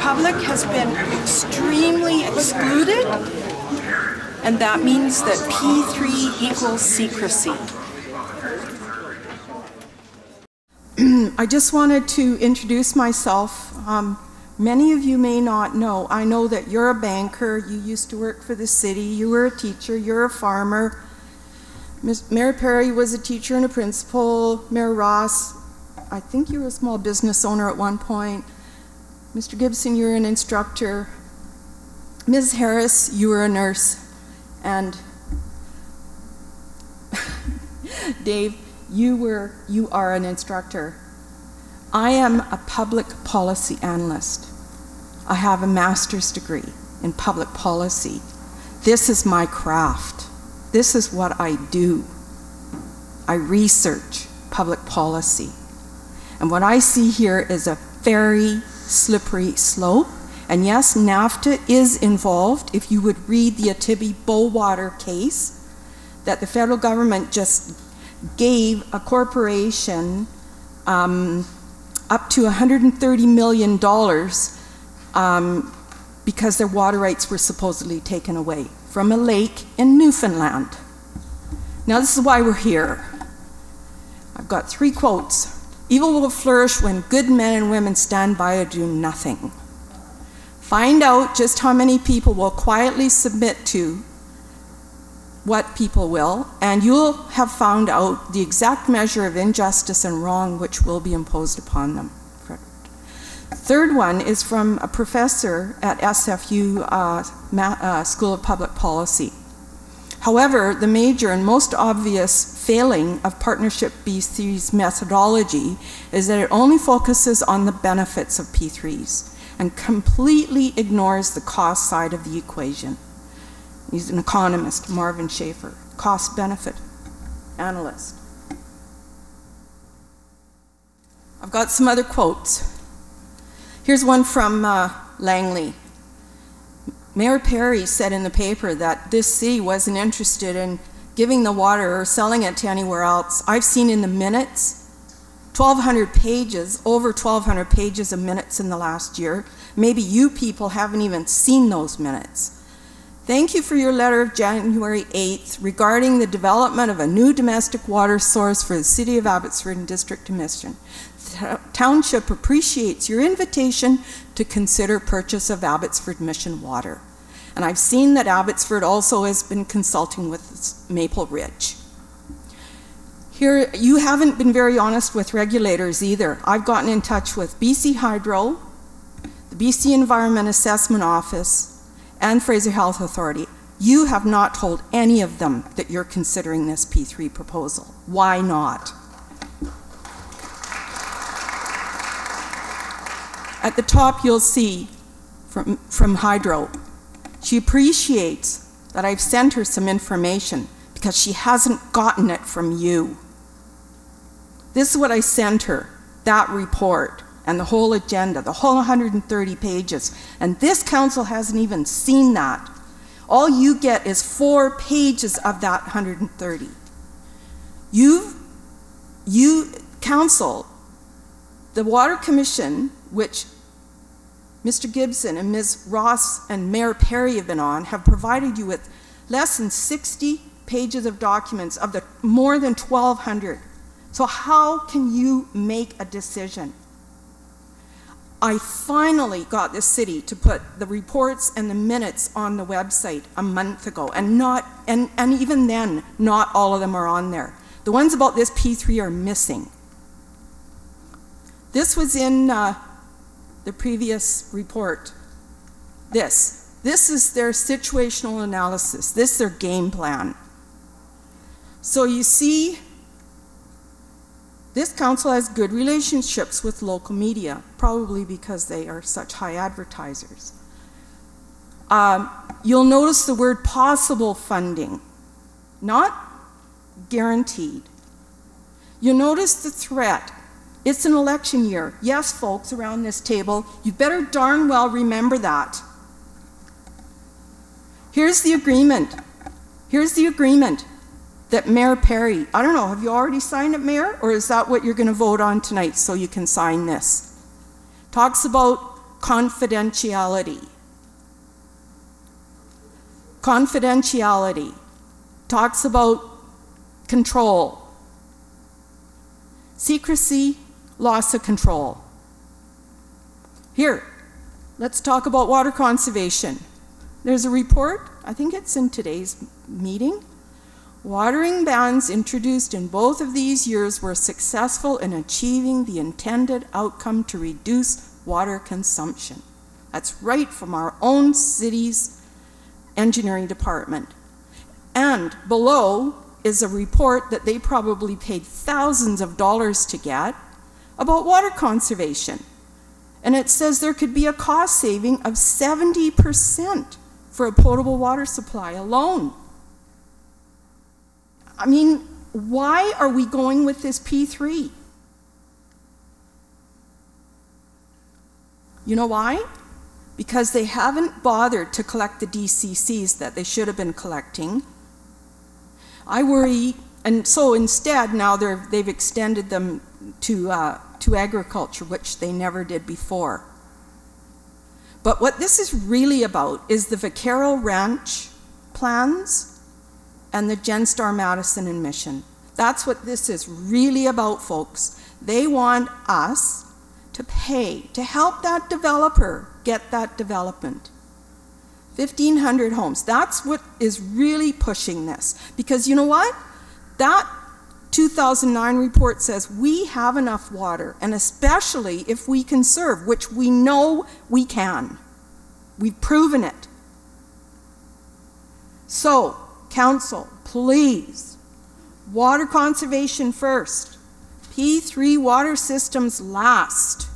public has been extremely excluded, and that means that P3 equals secrecy. I just wanted to introduce myself. Many of you may not know. I know that you're a banker, you used to work for the city, you were a teacher, you're a farmer. Mayor Perry was a teacher and a principal. Mayor Ross, I think you were a small business owner at one point. Mr. Gibson, you're an instructor. Ms. Harris, you were a nurse. And Dave, you are an instructor. I am a public policy analyst. I have a master's degree in public policy. This is my craft. This is what I do. I research public policy. And what I see here is a very slippery slope. And yes, NAFTA is involved. If you would read the Atibi-Bowater case that the federal government just gave a corporation up to $130 million because their water rights were supposedly taken away from a lake in Newfoundland. Now this is why we're here. I've got 3 quotes. Evil will flourish when good men and women stand by and do nothing. Find out just how many people will quietly submit to what people will, and you'll have found out the exact measure of injustice and wrong which will be imposed upon them. Third one is from a professor at SFU School of Public Policy. However, the major and most obvious failing of Partnership BC's methodology is that it only focuses on the benefits of P3s and completely ignores the cost side of the equation. He's an economist, Marvin Schaefer, cost-benefit analyst. I've got some other quotes. Here's one from Langley. Mayor Perry said in the paper that this city wasn't interested in giving the water or selling it to anywhere else. I've seen in the minutes, 1,200 pages, over 1,200 pages of minutes in the last year. Maybe you people haven't even seen those minutes. Thank you for your letter of January 8th regarding the development of a new domestic water source for the City of Abbotsford and District of Mission. The Township appreciates your invitation to consider purchase of Abbotsford Mission water. And I've seen that Abbotsford also has been consulting with Maple Ridge. Here, you haven't been very honest with regulators either. I've gotten in touch with BC Hydro, the BC Environment Assessment Office, and Fraser Health Authority. You have not told any of them that you're considering this P3 proposal. Why not? At the top you'll see from Hydro, she appreciates that I've sent her some information because she hasn't gotten it from you. This is what I sent her, that report and the whole agenda, the whole 130 pages. And this council hasn't even seen that. All you get is 4 pages of that 130. You council, the Water Commission, which Mr. Gibson and Ms. Ross and Mayor Perry have been on, have provided you with less than 60 pages of documents of the more than 1,200. So how can you make a decision? I finally got the city to put the reports and the minutes on the website a month ago, and even then, not all of them are on there. The ones about this P3 are missing. This was in the previous report. This is their situational analysis. This is their game plan. So you see, this council has good relationships with local media, probably because they are such high advertisers. You'll notice the word possible funding, not guaranteed. You'll notice the threat. It's an election year. Yes, folks around this table, you better darn well remember that. Here's the agreement. Here's the agreement that Mayor Perry, I don't know, have you already signed it, Mayor? Or is that what you're going to vote on tonight so you can sign this? Talks about confidentiality. Confidentiality talks about control. Secrecy, loss of control. Here, let's talk about water conservation. There's a report, I think it's in today's meeting. Watering bans introduced in both of these years were successful in achieving the intended outcome to reduce water consumption. That's right from our own city's engineering department. And below is a report that they probably paid thousands of dollars to get about water conservation. And it says there could be a cost saving of 70% for a potable water supply alone. I mean, why are we going with this P3? You know why? Because they haven't bothered to collect the DCCs that they should have been collecting. I worry, and so instead now they've extended them to agriculture, which they never did before. But what this is really about is the Vaquero Ranch plans and the Genstar Madison and Mission. That's what this is really about, folks. They want us to pay to help that developer get that development. 1,500 homes. That's what is really pushing this. Because you know what? That 2009 report says we have enough water, and especially if we conserve, which we know we can. We've proven it. So, Council, please, water conservation first. P3 water systems last.